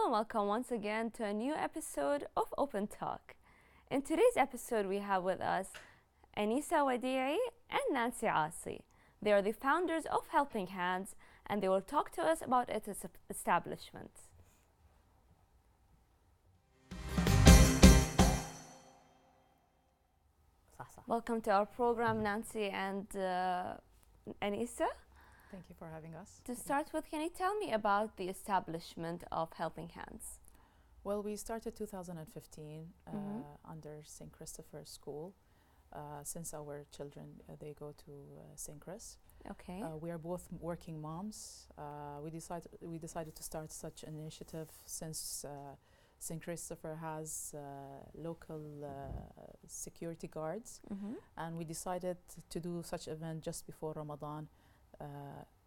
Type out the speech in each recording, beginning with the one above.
and welcome once again to a new episode of Open Talk. In today's episode, we have with us Anisa Wadi'i and Nancy Asi. They are the founders of Helping Hands, and they will talk to us about its establishment. Welcome to our program, Nancy and Anisa. Thank you for having us. To start with, can you tell me about the establishment of Helping Hands? Well, we started 2015 under St. Christopher's School. Since our children, they go to St. Chris. Okay. We are both working moms. We decided to start such an initiative since St. Christopher has local security guards, and we decided to do such event just before Ramadan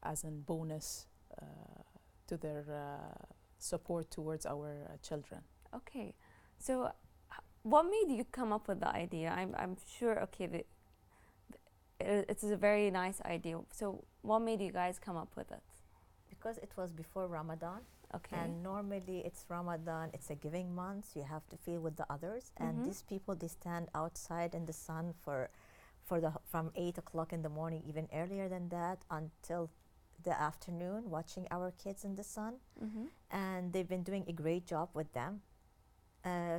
as a bonus to their support towards our children. Okay, so what made you come up with the idea? I'm sure, okay, it's a very nice idea. So what made you guys come up with it? Because it was before Ramadan. Okay. And normally it's Ramadan, it's a giving month, you have to feel with the others. And these people, they stand outside in the sun from 8 o'clock in the morning, even earlier than that, until the afternoon, watching our kids in the sun. And they've been doing a great job with them.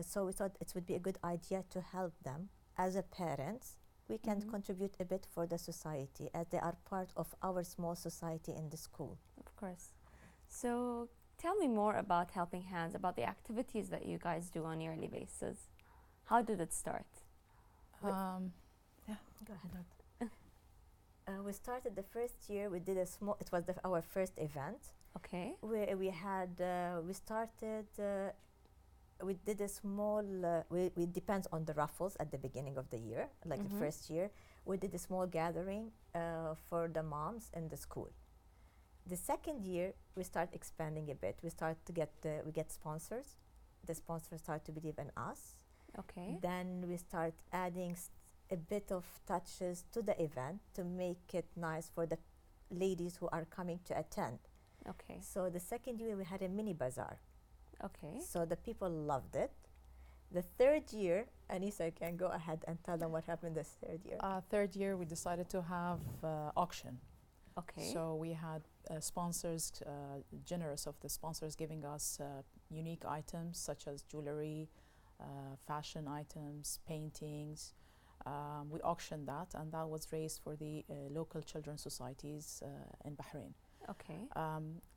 So we thought it would be a good idea to help them. As a parents, we can contribute a bit for the society, as they are part of our small society in the school. Of course. So tell me more about Helping Hands, about the activities that you guys do on a yearly basis. How did it start? Yeah, go ahead. We started the first year. We did a small. It was our first event. Okay. We did a small. We depends on the raffles at the beginning of the year. Like the first year, we did a small gathering for the moms in the school. The second year, we start expanding a bit. We get sponsors. The sponsors start to believe in us. Okay. Then we start adding a bit of touches to the event to make it nice for the ladies who are coming to attend. Okay. So the second year, we had a mini bazaar. Okay. So the people loved it. The third year, Anisa can go ahead and tell them what happened this third year. Third year, we decided to have auction. Okay. So we had sponsors, generous of the sponsors, giving us unique items such as jewelry, fashion items, paintings. We auctioned that, and that was raised for the local children's societies in Bahrain. Okay.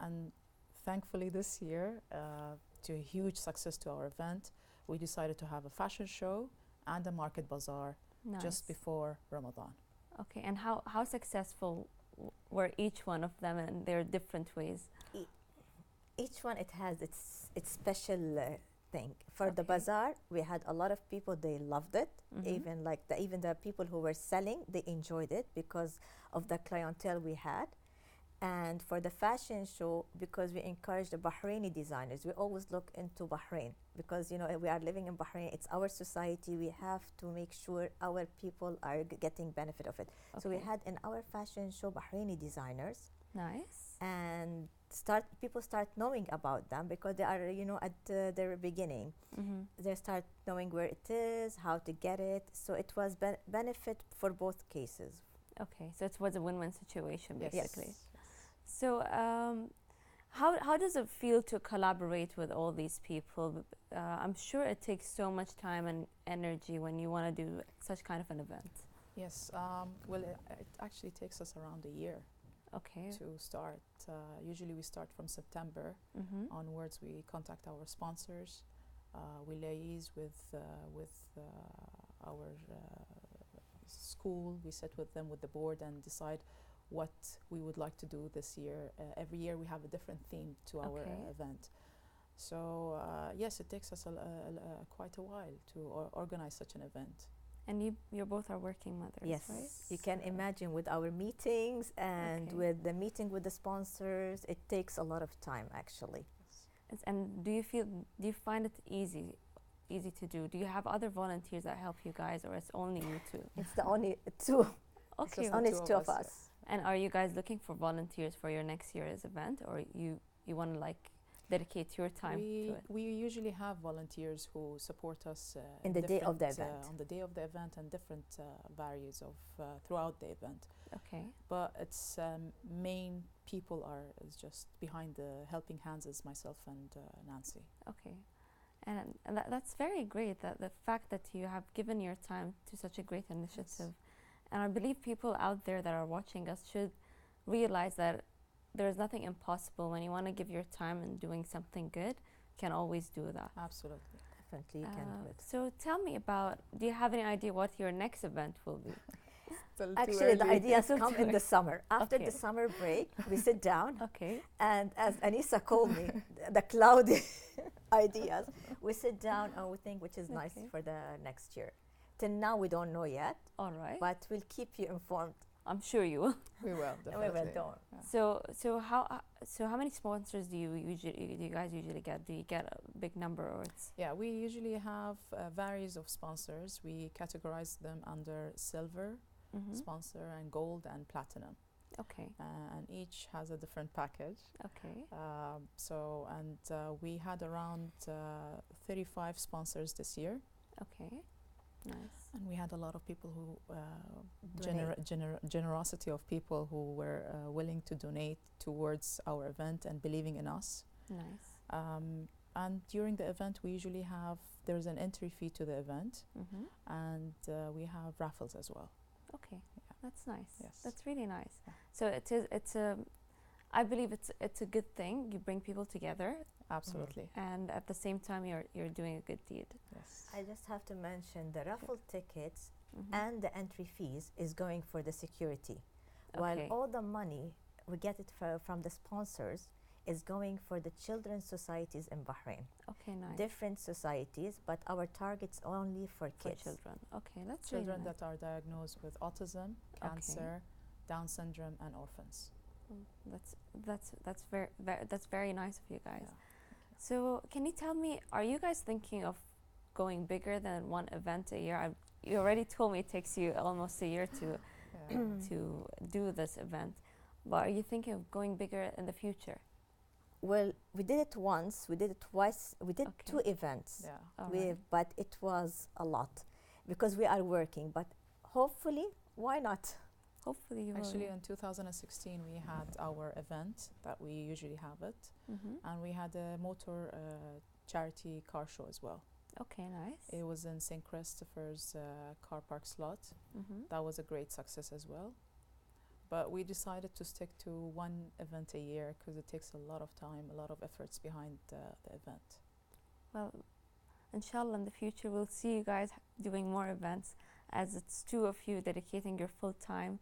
And thankfully this year, to a huge success to our event, we decided to have a fashion show and a market bazaar just before Ramadan. Okay, and how successful were each one of them in their different ways? Each one, it has its special thing. For the bazaar, we had a lot of people, they loved it. Even the people who were selling, they enjoyed it because of the clientele we had. And for the fashion show, because we encourage the Bahraini designers, we always look into Bahrain because we are living in Bahrain. It's our society. We have to make sure our people are getting benefit of it. Okay. So we had in our fashion show Bahraini designers. Nice. And people start knowing about them because they are at their beginning. They start knowing where it is, how to get it. So it was benefit for both cases. Okay, so it was a win-win situation basically. Yes. So how does it feel to collaborate with all these people? I'm sure it takes so much time and energy when you want to do such kind of an event. Yes, well, it actually takes us around a year to start. Usually we start from September onwards. We contact our sponsors. We liaise with our school. We sit with them with the board and decide what we would like to do this year. Every year we have a different theme to our event. So yes, it takes us quite a while to organize such an event. And you both are working mothers, yes, right? You can imagine with our meetings and with the meeting with the sponsors, it takes a lot of time actually. And do you find it easy to do? Do you have other volunteers that help you guys, or it's only you two? It's the only two. Okay. It's only two of us. And are you guys looking for volunteers for your next year's event, or you want to dedicate your time to it? We usually have volunteers who support us In the day of the different, event. on the day of the event and different values of throughout the event. Okay. But its main people is just behind the helping hands is myself and Nancy. Okay. And that's very great, that the fact that you have given your time to such a great initiative. Yes. And I believe people out there that are watching us should realize that there's nothing impossible. When you want to give your time and doing something good, you can always do that. Absolutely. Definitely, you can do it. So tell me about, do you have any idea what your next event will be? Actually, the ideas Still come too in the summer. After Okay. the summer break, we sit down, Okay. and as Anisa called me, the cloudy ideas, we sit down and we think which is nice Okay. for the next year. Till now, we don't know yet, All right. but we'll keep you informed. I'm sure you will. We will, We definitely. will do. So how many sponsors do you guys usually get? Do you get a big number, or it's Yeah, we usually have varies of sponsors. We categorize them under silver sponsor and gold and platinum. Okay. And each has a different package. Okay. We had around 35 sponsors this year. Okay. Nice. And we had a lot of people who, Donate. generosity of people who were willing to donate towards our event and believing in us. Nice. And during the event, we usually there's an entry fee to the event, and we have raffles as well. Okay. That's nice. Yes. That's really nice. Yeah. So I believe it's a good thing. You bring people together, Absolutely. and at the same time you're doing a good deed. Yes. I just have to mention the raffle tickets Mhm. and the entry fees is going for the security, while Okay. all the money we get it from the sponsors is going for the children's societies in Bahrain. Okay. Nice. Different societies, but our target's only for For kids. children. Okay. That's Children really nice. that are diagnosed with autism, cancer, Down syndrome, and orphans. That's very nice of you guys. Yeah. So can you tell me, are you guys thinking of going bigger than one event a year? You already told me it takes you almost a year to Yeah. to do this event, but are you thinking of going bigger in the future? Well, we did it once, we did it twice, we did Okay. 2 events. Yeah. All We, right. but it was a lot because we are working. But hopefully, why not? Hopefully you Actually, will. in 2016, we had our event that we usually have it, and we had a motor charity car show as well. Okay, nice. It was in St. Christopher's car park slot. That was a great success as well. But we decided to stick to one event a year because it takes a lot of time, a lot of efforts behind the event. Well, inshallah, in the future, we'll see you guys doing more events, as it's 2 of you dedicating your full time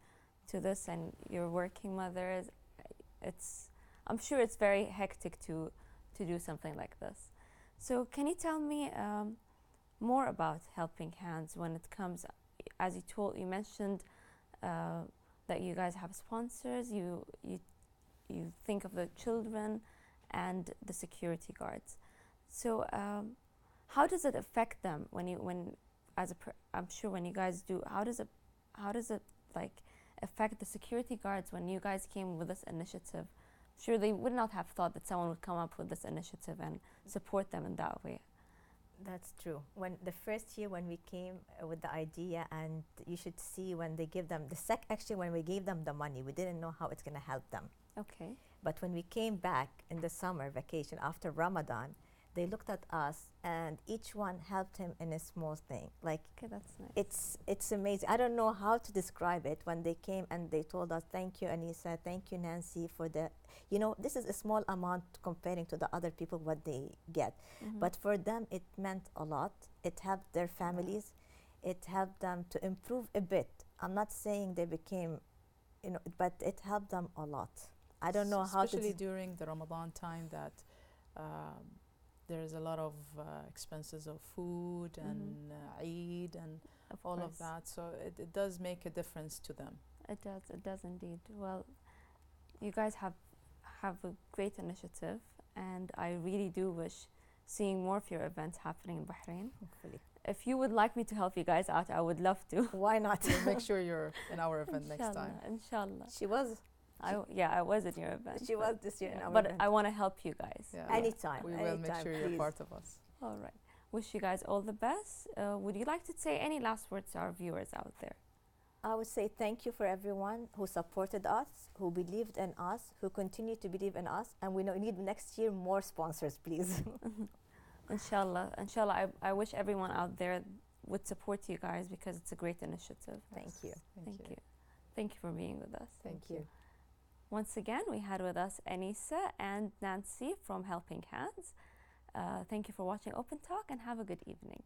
to this, and you're working mothers. I'm sure it's very hectic to do something like this. So can you tell me more about Helping Hands when it comes, as you mentioned that you guys have sponsors, you think of the children and the security guards. So how does it affect them I'm sure when you guys do, how does it like affect the security guards when you guys came with this initiative? Sure, they would not have thought that someone would come up with this initiative and support them in that way. That's true. When the first year when we came with the idea, and you should see when they give them when we gave them the money, we didn't know how it's going to help them. Okay. But when we came back in the summer vacation after Ramadan, they looked at us and each one helped him in a small thing. Like, Okay, that's nice. it's amazing. I don't know how to describe it. When they came and they told us, thank you, Anisa, thank you, Nancy, for the, this is a small amount comparing to the other people what they get. But for them, it meant a lot. It helped their families. It helped them to improve a bit. I'm not saying they became, but it helped them a lot. I don't know how to. Especially during the Ramadan time, that there is a lot of expenses of food and Eid and all of course. that. So it does make a difference to them. It does indeed. Well, you guys have a great initiative, and I really do wish seeing more of your events happening in Bahrain. Hopefully. If you would like me to help you guys out, I would love to. Why not? We'll make sure you're in our event next time. Inshallah. She was I was in your event. She was this year in our But event. I want to help you guys. Yeah. Anytime. We will make anytime, sure you're please. part of us. All right. Wish you guys all the best. Would you like to say any last words to our viewers out there? I would say thank you for everyone who supported us, who believed in us, who continue to believe in us, and we need next year more sponsors, please. Inshallah. Inshallah, I wish everyone out there would support you guys because it's a great initiative. Thank you. Thank you. Thank you for being with us. Thank you. Once again, we had with us Anisa and Nancy from Helping Hands. Thank you for watching Open Talk and have a good evening.